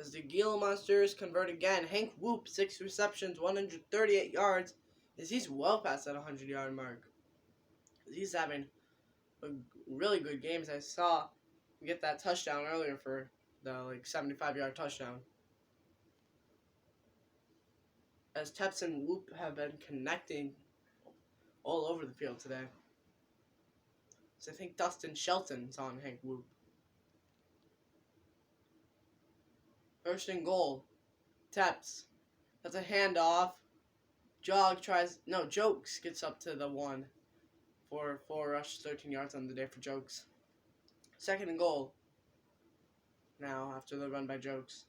as the Gila Monsters convert again. Hank Whoop, 6 receptions, 138 yards, as he's well past that 100-yard mark. He's having a really good game, as I saw him get that touchdown earlier for the 75-yard touchdown. As Tepps and Whoop have been connecting all over the field today. So I think Dustin Shelton's on Hank Whoop. First and goal. Tepps. That's a handoff. Jokes gets up to the 1 for 4 rushes, 13 yards on the day for Jokes. Second and goal. Now after the run by Jokes.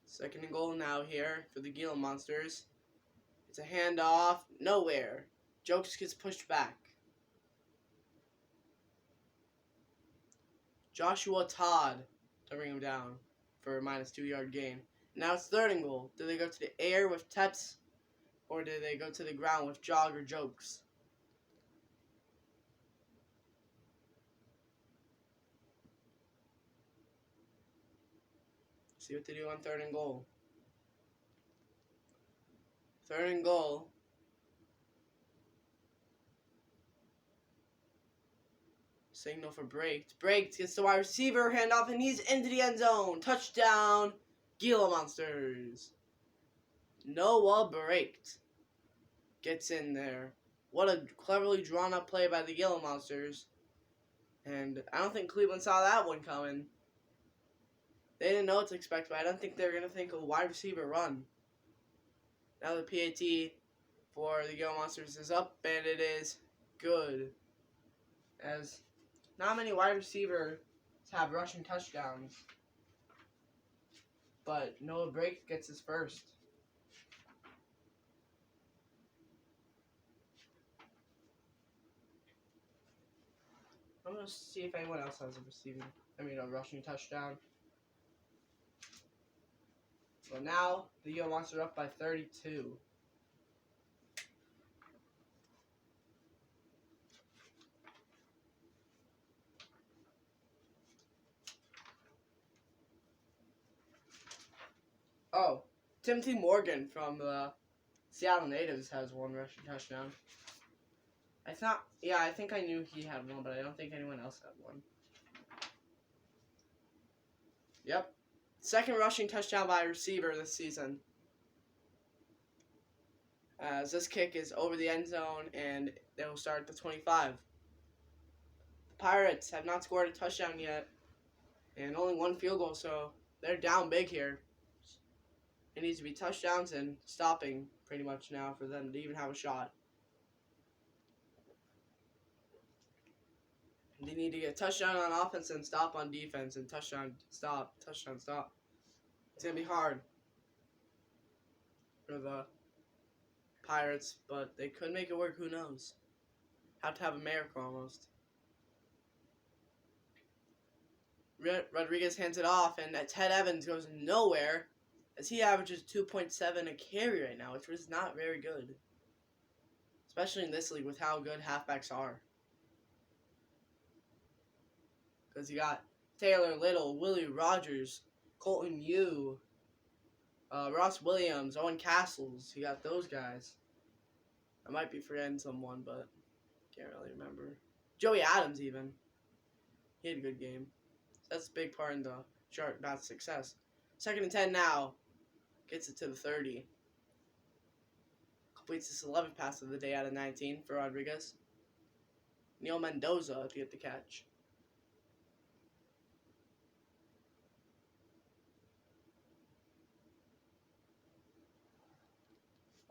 Second and goal now here for the Gila Monsters. It's a handoff. Nowhere. Jokes gets pushed back. Joshua Todd to bring him down for a -2-yard gain. Now it's third and goal. Do they go to the air with Tepps, or do they go to the ground with Jog or Jokes? See what they do on third and goal. Third and goal. Signal for Braked. Braked gets the wide receiver, handoff, and he's into the end zone. Touchdown, Gila Monsters. Noah Braked gets in there. What a cleverly drawn up play by the Gila Monsters. And I don't think Cleveland saw that one coming. They didn't know what to expect, but I don't think they're going to think a wide receiver run. Now the PAT for the Gila Monsters is up, and it is good. As not many wide receivers have rushing touchdowns, but Noah Braked gets his first. I'm going to see if anyone else has a rushing touchdown. Well, now the Gila Monsters are up by 32. Oh, Timothy Morgan from the Seattle Natives has 1 rushing touchdown. I think I knew he had 1, but I don't think anyone else had 1. Yep. Second rushing touchdown by a receiver this season. As this kick is over the end zone, and they will start at the 25. The Pirates have not scored a touchdown yet, and only 1 field goal, so they're down big here. It needs to be touchdowns and stopping pretty much now for them to even have a shot. They need to get touchdown on offense and stop on defense, and touchdown, stop. It's going to be hard for the Pirates, but they could make it work. Who knows? Have to have a miracle almost. Rodriguez hands it off, and Ted Evans goes nowhere, as he averages 2.7 a carry right now, which was not very good. Especially in this league with how good halfbacks are. Because you got Taylor Little, Willie Rogers, Colton Yu, Ross Williams, Owen Castles. You got those guys. I might be forgetting someone, but can't really remember. Joey Adams even. He had a good game. That's a big part in the chart about success. 2nd and 10 now. Gets it to the 30. Completes his 11th pass of the day out of 19 for Rodriguez. Neil Mendoza to get the catch.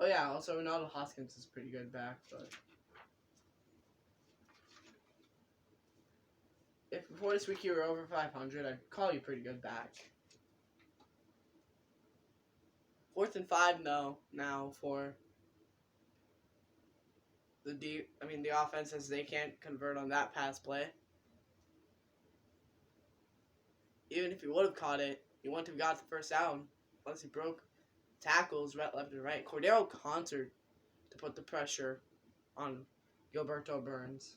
Oh yeah, also Ronaldo Hoskins is pretty good back, but if before this week you were over 500, I'd call you pretty good back. 4th and 5 now for the offense, as they can't convert on that pass play. Even if he would have caught it, he wouldn't have got the first down unless he broke tackles right, left, and right. Cordero Concert to put the pressure on Gilberto Burns.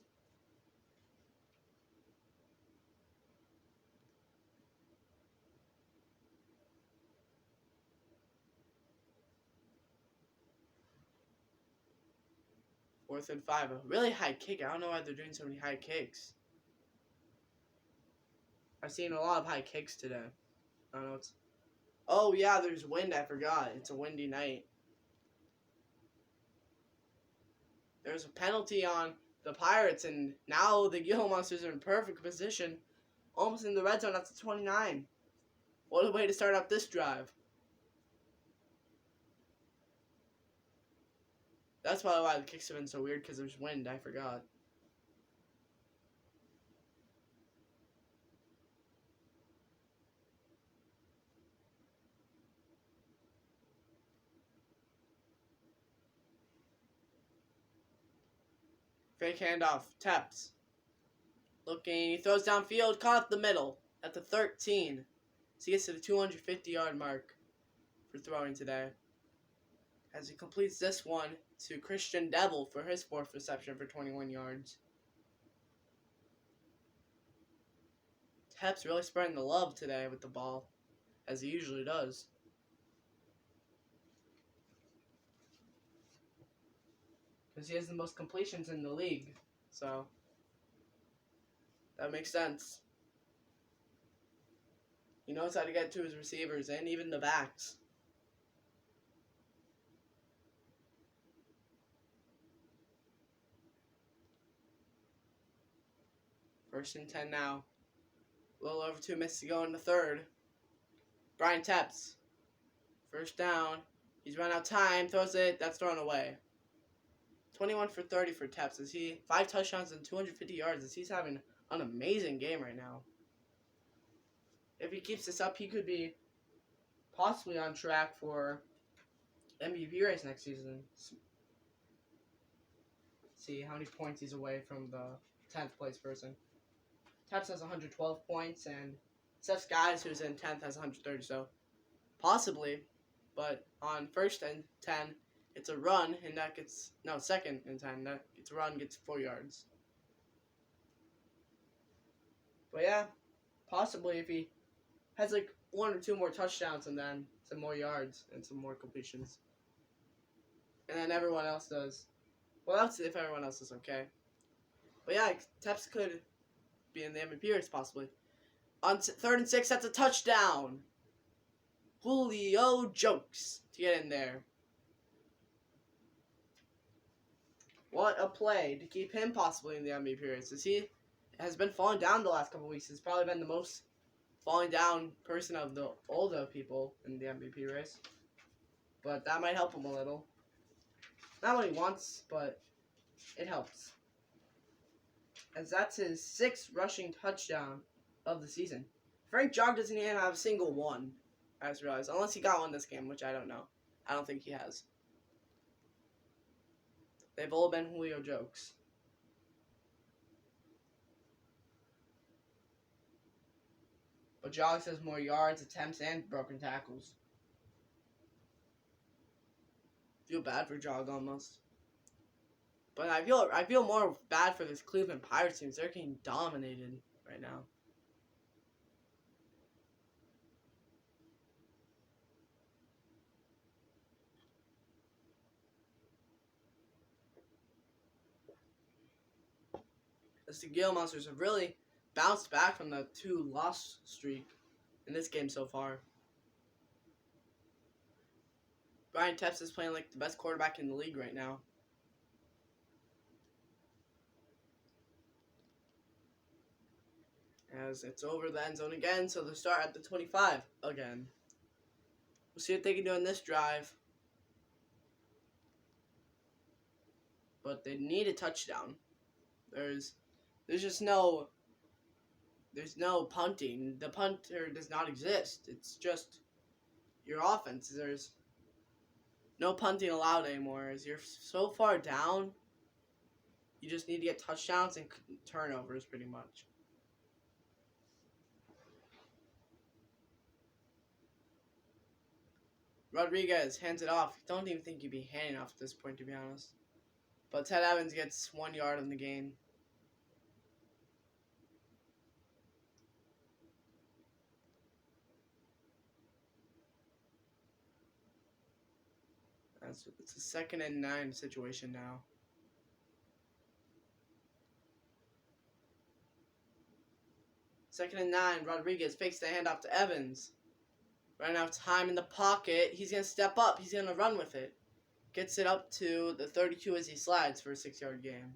Fourth and 5. A really high kick. I don't know why they're doing so many high kicks. I've seen a lot of high kicks today. I don't know what's... Oh, yeah, there's wind. I forgot. It's a windy night. There's a penalty on the Pirates, and now the Gila Monsters are in perfect position. Almost in the red zone. That's the 29. What a way to start out this drive. That's probably why the kicks have been so weird, because there's wind. I forgot. Fake handoff. Tepps. Looking. He throws downfield. Caught up the middle. At the 13. So he gets to the 250-yard mark for throwing today. As he completes this one to Christian Devil for his 4th reception for 21 yards. Tepps really spreading the love today with the ball, as he usually does. Because he has the most completions in the league, so that makes sense. He knows how to get to his receivers and even the backs. First and 10 now. A little over 2 minutes to go in the third. Brian Tepps. First down. He's run out of time. Throws it. That's thrown away. 21 for 30 for Tepps. 5 touchdowns and 250 yards. As he's having an amazing game right now. If he keeps this up, he could be possibly on track for MVP race next season. See how many points he's away from the 10th place person. Tepps has 112 points, and Seth Skies, who's in 10th, has 130. So possibly, but on first and 10, it's a run, and that gets second and 10. That it's a run, gets 4 yards. But yeah, possibly if he has like 1 or 2 more touchdowns and then some more yards and some more completions. And then everyone else does. Well, that's if everyone else is okay. But yeah, Tepps could be in the MVP race possibly. On 3rd and 6, that's a touchdown. Julio Jokes to get in there. What a play to keep him possibly in the MVP race. As he has been falling down the last couple weeks. He's probably been the most falling down person of the older people in the MVP race. But that might help him a little. Not what he wants, but it helps. As that's his 6th rushing touchdown of the season. Frank Jog doesn't even have a single one, I just realized. Unless he got one this game, which I don't know. I don't think he has. They've all been Julio Jokes. But Jogs has more yards, attempts, and broken tackles. Feel bad for Jog almost. But I feel more bad for this Cleveland Pirates teams. They're getting dominated right now. As the Gale Monsters have really bounced back from the 2-loss streak in this game so far. Brian Tepps is playing like the best quarterback in the league right now. As it's over the end zone again, so they start at the 25 again. We'll see what they can do in this drive. But they need a touchdown. There's just no punting. The punter does not exist. It's just your offense. There's no punting allowed anymore. As you're so far down, you just need to get touchdowns and turnovers pretty much. Rodriguez hands it off. Don't even think he'd be handing off at this point, to be honest. But Ted Evans gets 1 yard on the gain. It's a 2nd and 9 situation now. Second and 9. Rodriguez fakes the handoff to Evans. Running out of time in the pocket. He's going to step up. He's going to run with it. Gets it up to the 32 as he slides for a 6-yard gain.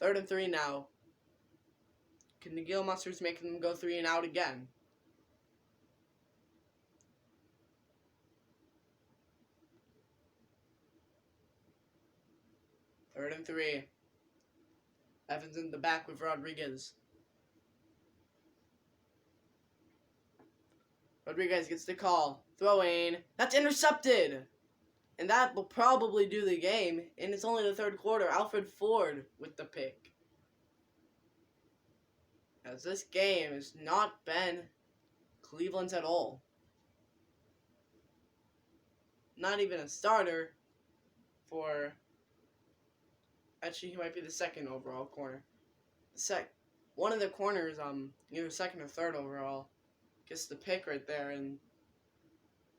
3rd and 3 now. Can the Gila Monsters make them go 3 and out again? Third and 3. Evans in the back with Rodriguez. Rodriguez gets the call. Throwing. That's intercepted! And that will probably do the game. And it's only the 3rd quarter. Alfred Ford with the pick. As this game has not been Cleveland's at all. Not even a starter for... Actually, he might be the 2nd overall corner. One of the corners, either 2nd or 3rd overall, gets the pick right there. And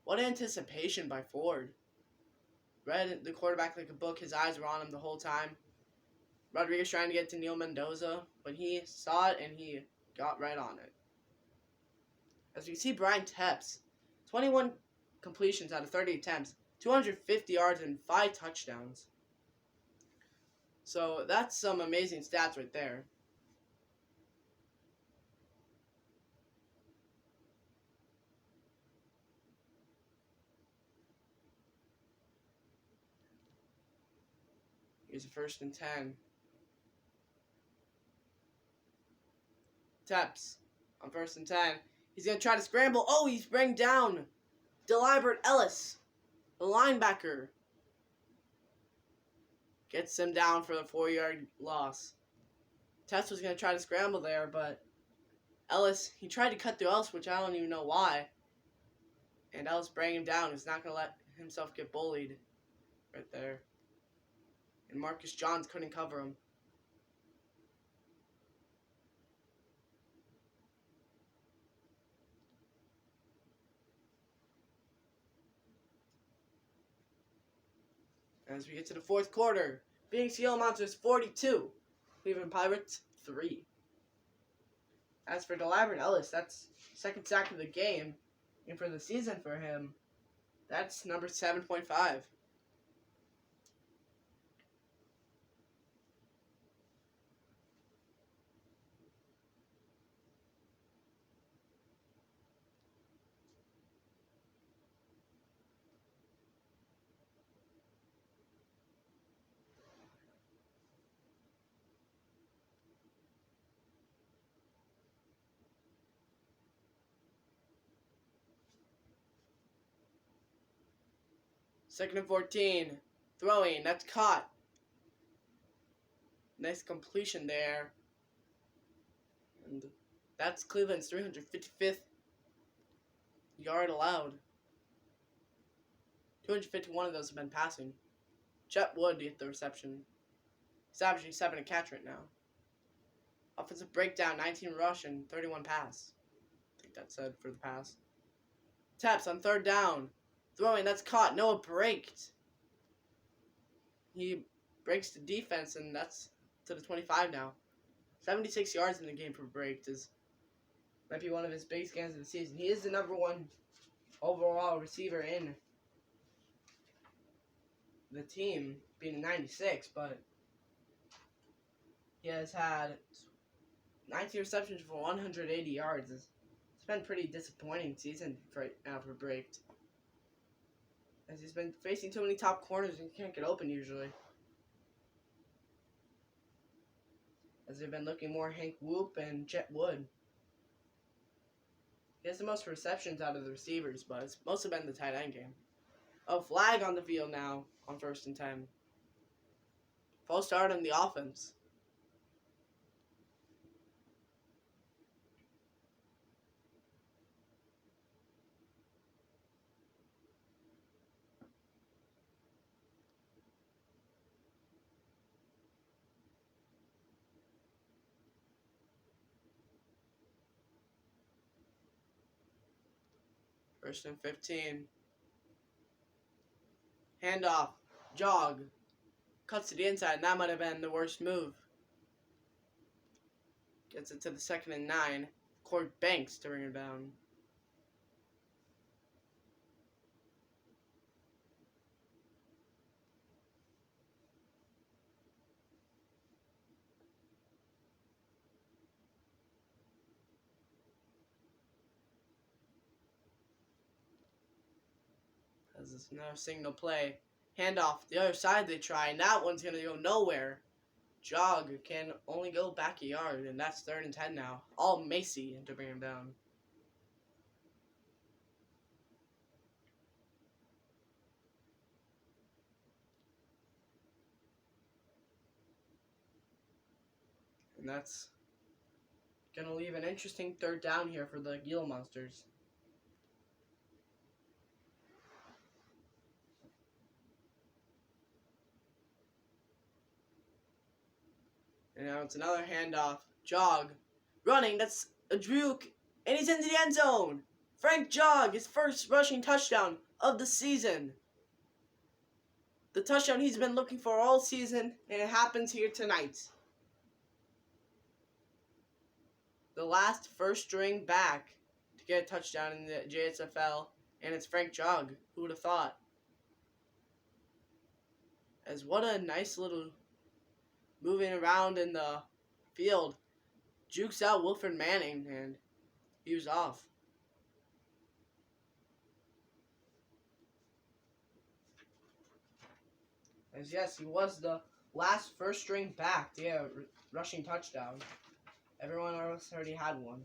what anticipation by Ford. Read the quarterback like a book. His eyes were on him the whole time. Rodriguez trying to get to Neil Mendoza, but he saw it and he got right on it. As we see, Brian Tepps, 21 completions out of 30 attempts, 250 yards and 5 touchdowns. So that's some amazing stats right there. Here's a 1st and 10. Tepps on 1st and 10. He's going to try to scramble. Oh, he's bring down Delibert Ellis, the linebacker. Gets him down for the 4-yard loss. Tepps was going to try to scramble there, but Ellis, he tried to cut through Ellis, which I don't even know why. And Ellis bring him down. He's not going to let himself get bullied right there. And Marcus Johns couldn't cover him. As we get to the 4th quarter, Phoenix Yellow Monsters 42, Cleveland Pirates 3. As for Delibert Ellis, that's 2nd sack of the game. And for the season for him, that's number 7.5. Second and 14. Throwing. That's caught. Nice completion there. And that's Cleveland's 355th yard allowed. 251 of those have been passing. Jet Wood get the reception. He's averaging 7 a catch right now. Offensive breakdown, 19 rush and 31 pass. I think that's it for the pass. Tepps on 3rd down. Throwing, that's caught. Noah braked. He breaks the defense, and that's to the 25 now. 76 yards in the game for Braked might be one of his biggest games of the season. He is the number 1 overall receiver in the team, being 96, but he has had 19 receptions for 180 yards. It's been a pretty disappointing season right now for Braked, as he's been facing too many top corners and can't get open usually. As they've been looking more Hank Whoop and Jet Wood. He has the most receptions out of the receivers, but it's mostly been the tight end game. Oh, flag on the field now on 1st and 10. False start on the offense. First and 15. Handoff. Jog. Cuts to the inside. And that might have been the worst move. Gets it to the 2nd and 9. Corey Banks to bring it down. As this another signal play. Handoff. The other side they try. And that one's going to go nowhere. Jog can only go back a yard. And that's 3rd and 10 now. All Macy to bring him down. And that's going to leave an interesting 3rd down here for the Gila Monsters. And now it's another handoff. Jog. Running. That's a juke. And he's into the end zone. Frank Jog, his first rushing touchdown of the season. The touchdown he's been looking for all season. And it happens here tonight. The last first string back to get a touchdown in the JSFL. And it's Frank Jog. Who would have thought? As what a nice little moving around in the field. Jukes out Wilfred Manning, and he was off. As yes, he was the last first string back to get a rushing touchdown. Everyone else already had one.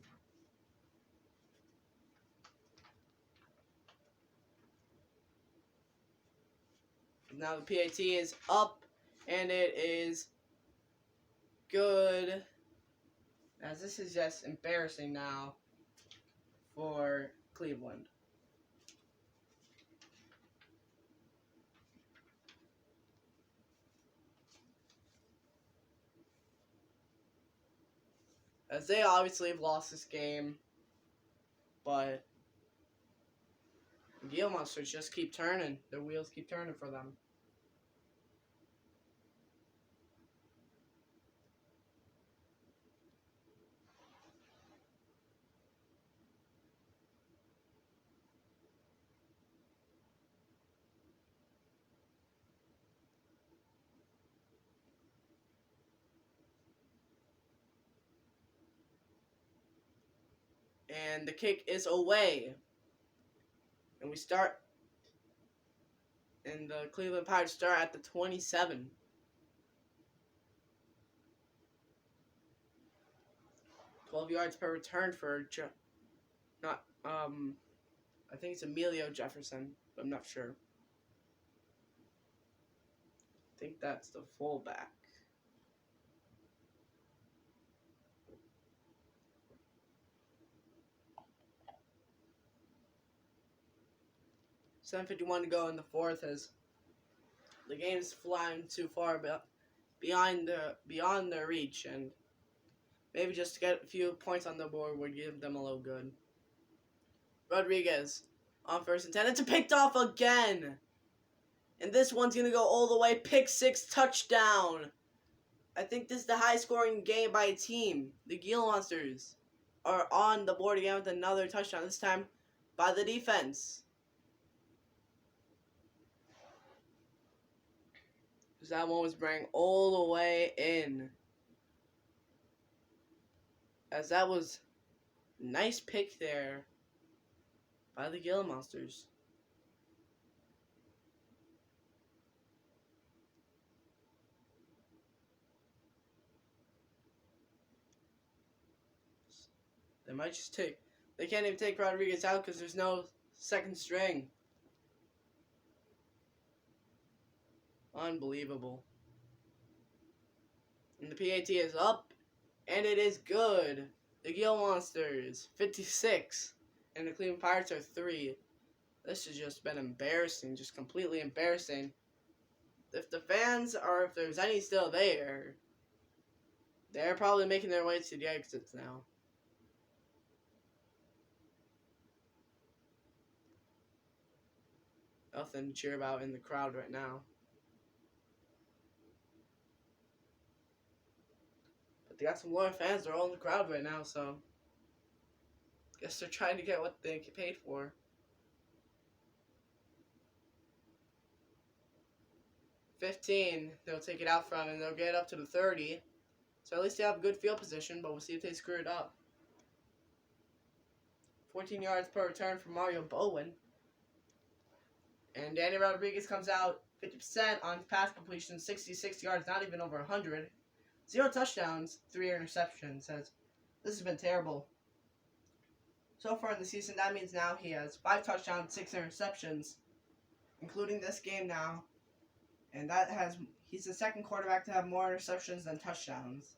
Now the PAT is up, and it is good. As this is just embarrassing now for Cleveland. As they obviously have lost this game, but the Gila Monsters just keep turning. Their wheels keep turning for them. And the kick is away. And we start, and the Cleveland Pirates start at the 27. "12 yards per return for I think it's Emilio Jefferson, but I'm not sure. I think that's the fullback. .751 to go in the 4th as the game's flying too far beyond their reach, and maybe just to get a few points on the board would give them a little good. Rodriguez on 1st and 10. It's picked off again. And this one's going to go all the way. Pick 6 touchdown. I think this is the high scoring game by a team. The Gila Monsters are on the board again with another touchdown. This time by the defense. Because that one was bringing all the way in. As that was a nice pick there by the Gila Monsters. They might just they can't even take Rodriguez out because there's no second string. Unbelievable. And the PAT is up, and it is good. The Gila Monsters, 56, and the Cleveland Pirates are 3. This has just been embarrassing, just completely embarrassing. If the fans are, if there's any still there, they're probably making their way to the exits now. Nothing to cheer about in the crowd right now. But they got some loyal fans. They're all in the crowd right now, so guess they're trying to get what they get paid for. 15, they'll take it out from, and they'll get up to the 30. So at least they have a good field position, but we'll see if they screw it up. 14 yards per return from Mario Bowen. And Danny Rodriguez comes out 50% on pass completion, 66 yards, not even over 100. 0 touchdowns, 3 interceptions. Says this has been terrible. So far in the season, that means now he has 5 touchdowns, 6 interceptions, including this game now. And he's the second quarterback to have more interceptions than touchdowns.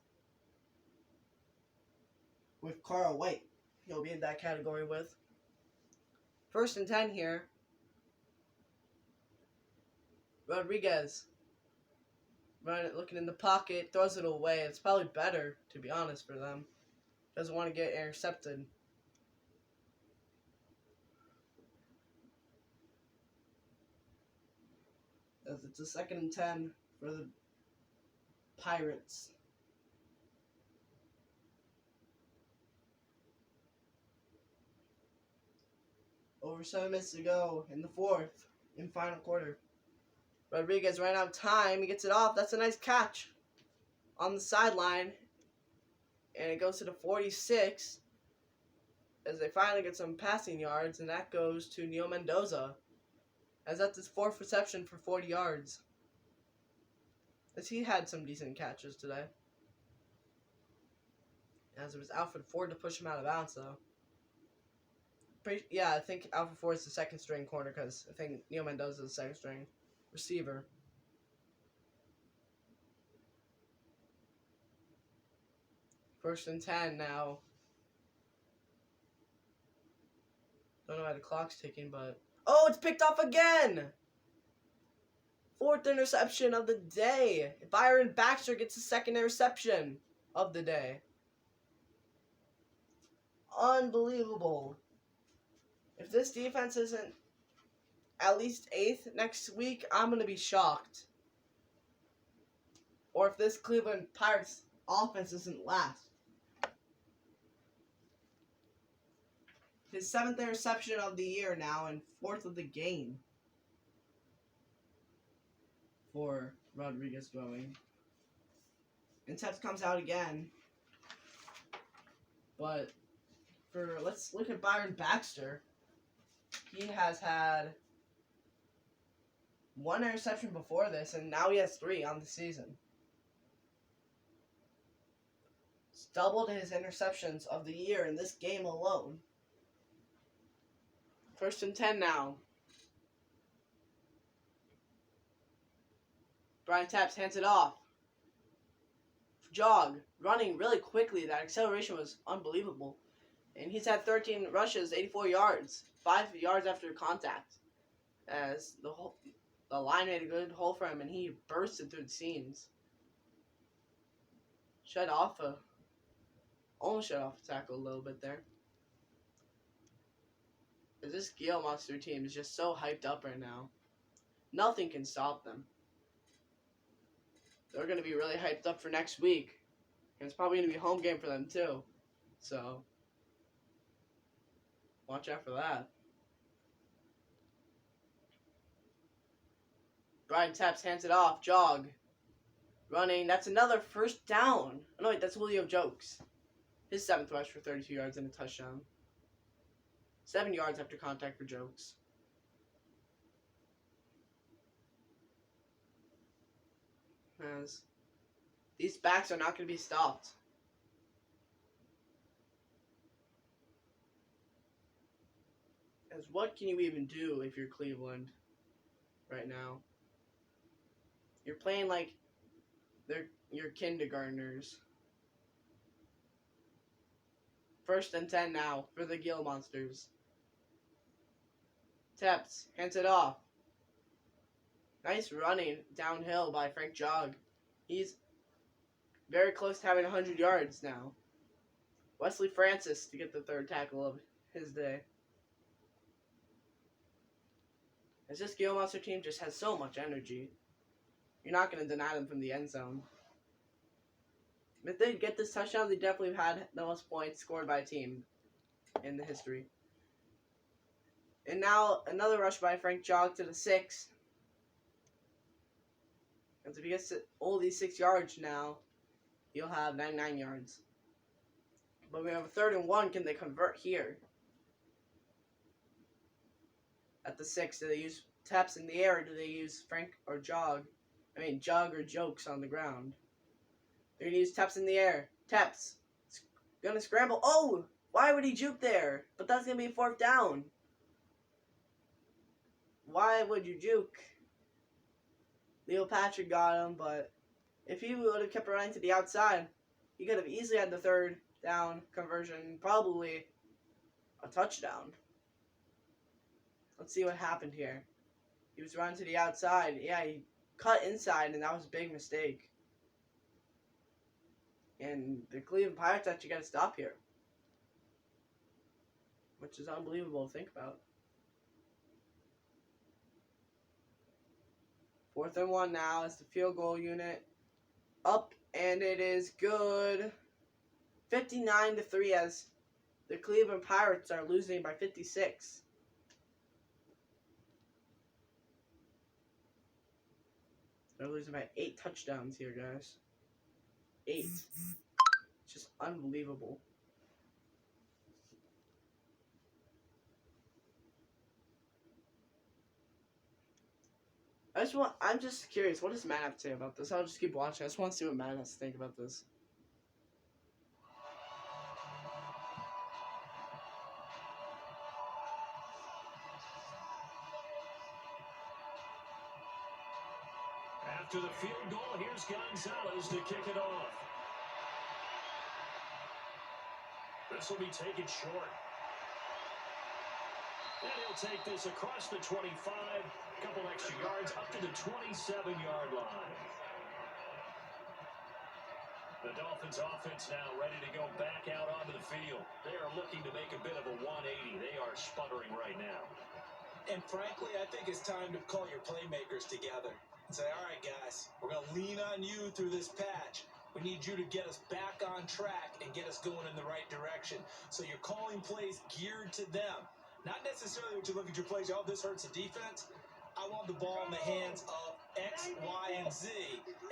With Carl White, he'll be in that category with. 1st and 10 here. Rodriguez looking in the pocket, throws it away. It's probably better, to be honest, for them. Doesn't want to get intercepted. As it's a 2nd and 10 for the Pirates. Over 7 minutes to go in the 4th, in final quarter. Rodriguez ran out of time. He gets it off. That's a nice catch on the sideline. And it goes to the 46 as they finally get some passing yards. And that goes to Neil Mendoza, as that's his 4th reception for 40 yards. As he had some decent catches today. As it was Alfred Ford to push him out of bounds, though. I think Alfred Ford is the 2nd string corner, because I think Neil Mendoza is the 2nd string receiver. First and 10 now. Don't know why the clock's ticking, but... Oh, it's picked off again! 4th interception of the day. Byron Baxter gets the 2nd interception of the day. Unbelievable. If this defense isn't at least 8th next week, I'm going to be shocked. Or if this Cleveland Pirates offense isn't last. His 7th interception of the year now and 4th of the game for Rodriguez throwing. And Tepps comes out again. But let's look at Byron Baxter. He has had 1 interception before this, and now he has 3 on the season. It's doubled his interceptions of the year in this game alone. 1st and 10 now. Brian Tepps hands it off. Jog, running really quickly. That acceleration was unbelievable. And he's had 13 rushes, 84 yards, 5 yards after contact. As the line made a good hole for him, and he bursted through the seams. Almost shut off a tackle a little bit there. This Gale Monster team is just so hyped up right now. Nothing can stop them. They're going to be really hyped up for next week. And it's probably going to be a home game for them too. So, watch out for that. Brian Tepps hands it off. Jog. Running. That's another 1st down. Oh, no, wait, that's Julio Jokes. His 7th rush for 32 yards and a touchdown. 7 yards after contact for Jokes. As these backs are not going to be stopped. As what can you even do if you're Cleveland right now? You're playing like you're kindergartners. 1st and 10 now for the Gale Monsters. Tepps hands it off. Nice running downhill by Frank Jog. He's very close to having 100 yards now. Wesley Francis to get the 3rd tackle of his day. This Gila Monster team just has so much energy. You're not going to deny them from the end zone. If they get this touchdown, they definitely had the most points scored by a team in the history. And now another rush by Frank Jog to the 6. And if he gets all these 6 yards now, he'll have 99 yards. But we have a 3rd and 1. Can they convert here? At the 6, do they use taps in the air, or do they use Frank or Jog? I mean, Jog or Jokes on the ground. They're going to use taps in the air. Taps. Going to scramble. Oh! Why would he juke there? But that's going to be a 4th down. Why would you juke? Leo Patrick got him, but if he would have kept running to the outside, he could have easily had the 3rd down conversion, probably a touchdown. Let's see what happened here. He was running to the outside. Yeah, he cut inside, and that was a big mistake. And the Cleveland Pirates actually got to stop here, which is unbelievable to think about. 4th and 1 now as the field goal unit up, and it is good. 59-3 as the Cleveland Pirates are losing by 56. They're losing by 8 touchdowns here, guys. 8. It's just unbelievable. I'm just curious, what does Matt have to say about this? I'll just keep watching. I just want to see what Matt has to think about this. After the field goal, here's Gonzalez to kick it off. This will be taken short. And he'll take this across the 25, a couple extra yards up to the 27-yard line. The Dolphins offense now ready to go back out onto the field. They are looking to make a bit of a 180. They are sputtering right now. And frankly, I think it's time to call your playmakers together and say, all right, guys, we're going to lean on you through this patch. We need you to get us back on track and get us going in the right direction. So you're calling plays geared to them. Not necessarily when you look at your plays, oh, this hurts the defense. I want the ball in the hands of X, Y, and Z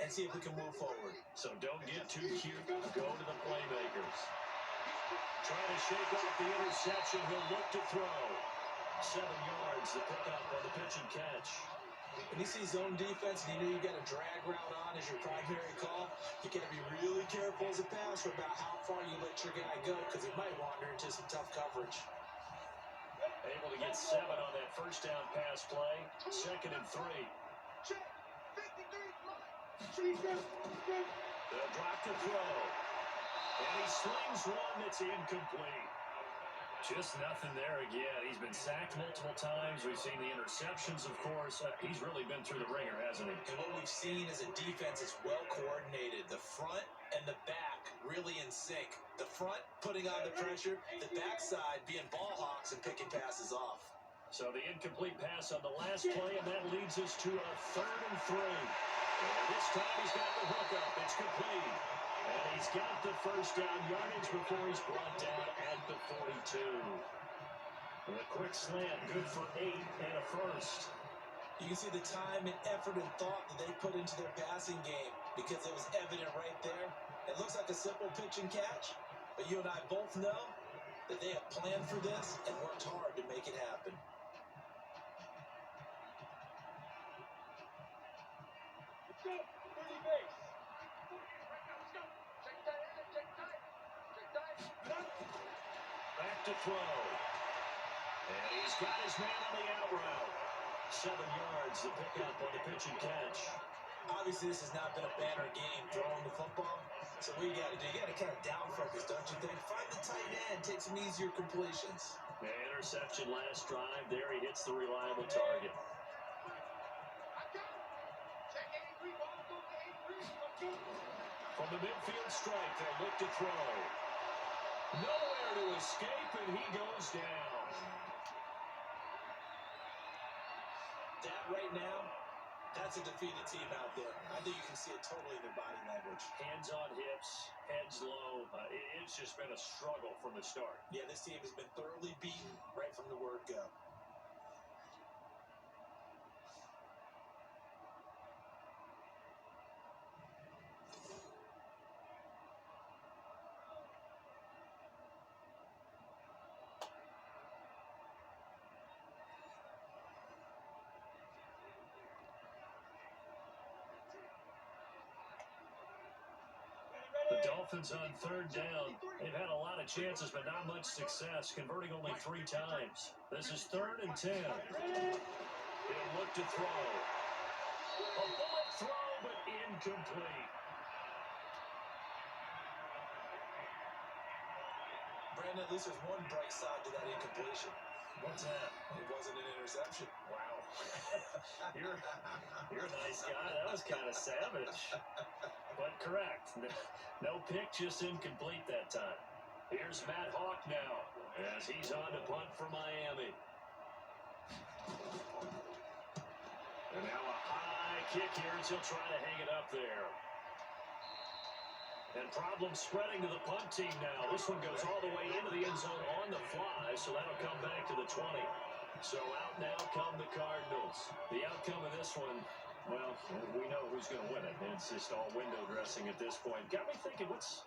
and see if we can move forward. So don't get too cute. Go to the playmakers. Trying to shake off the interception. He'll look to throw. 7 yards, the pickup on the pitch and catch. When you see zone defense and you know you got a drag route on as your primary call, you got to be really careful as a passer about how far you let your guy go because he might wander into some tough coverage. Able to get 7 on that first down pass play. 2nd and 3. They'll drop to throw. And he slings one that's incomplete. Just nothing there again. He's been sacked multiple times. We've seen the interceptions, of course. He's really been through the ringer, hasn't he? And what we've seen is a defense is well coordinated. The front and the back really in sync. The front putting on the pressure, the backside being ball hawks and picking passes off. So the incomplete pass on the last play, and that leads us to a 3rd and 3. And this time he's got the hook up. It's complete. And he's got the first down yardage before he's brought down at the 42. And a quick slant, good for 8 and a first. You can see the time and effort and thought that they put into their passing game because it was evident right there. It looks like a simple pitch and catch, but you and I both know that they have planned for this and worked hard to make it happen. Back to throw. And he's got his man on the out route. 7 yards, the pickup on the pitch and catch. Obviously, this has not been a banner game throwing the football. So what you got to do? You got to kind of down focus, don't you think? Find the tight end, take some easier completions. The interception last drive. There he hits the reliable target. From the midfield strike, they'll look to throw. Nowhere to escape, and he goes down. right now, that's a defeated team out there. I think you can see it totally in their body language. Hands on hips, heads low. It's just been a struggle from the start. Yeah, this team has been thoroughly beaten right from the word go. The Dolphins on third down. They've had a lot of chances, but not much success, converting only 3 times. This is 3rd and 10. He'll look to throw. A bullet throw, but incomplete. Brandon, at least there's one bright side to that incompletion. What's that? It wasn't an interception. Wow. You're a nice guy. That was kind of savage. But correct. No pick, just incomplete that time. Here's Matt Hawk now as he's on to punt for Miami. And now a high kick here as he'll try to hang it up there. And problems spreading to the punt team now. This one goes all the way into the end zone on the fly, so that'll come back to the 20. So out now come the Cardinals. The outcome of this one, well, we know who's going to win it. It's just all window dressing at this point. Got me thinking, what's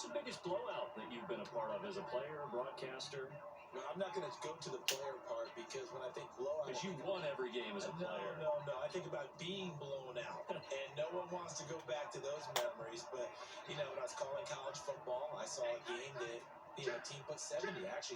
the biggest blowout that you've been a part of as a player, broadcaster? No, I'm not going to go to the player part because when I think blowout... Because you won every game as a player. No. I think about being blown out. And no one wants to go back to those memories. But, when I was calling college football, I saw a game that, team put 70, actually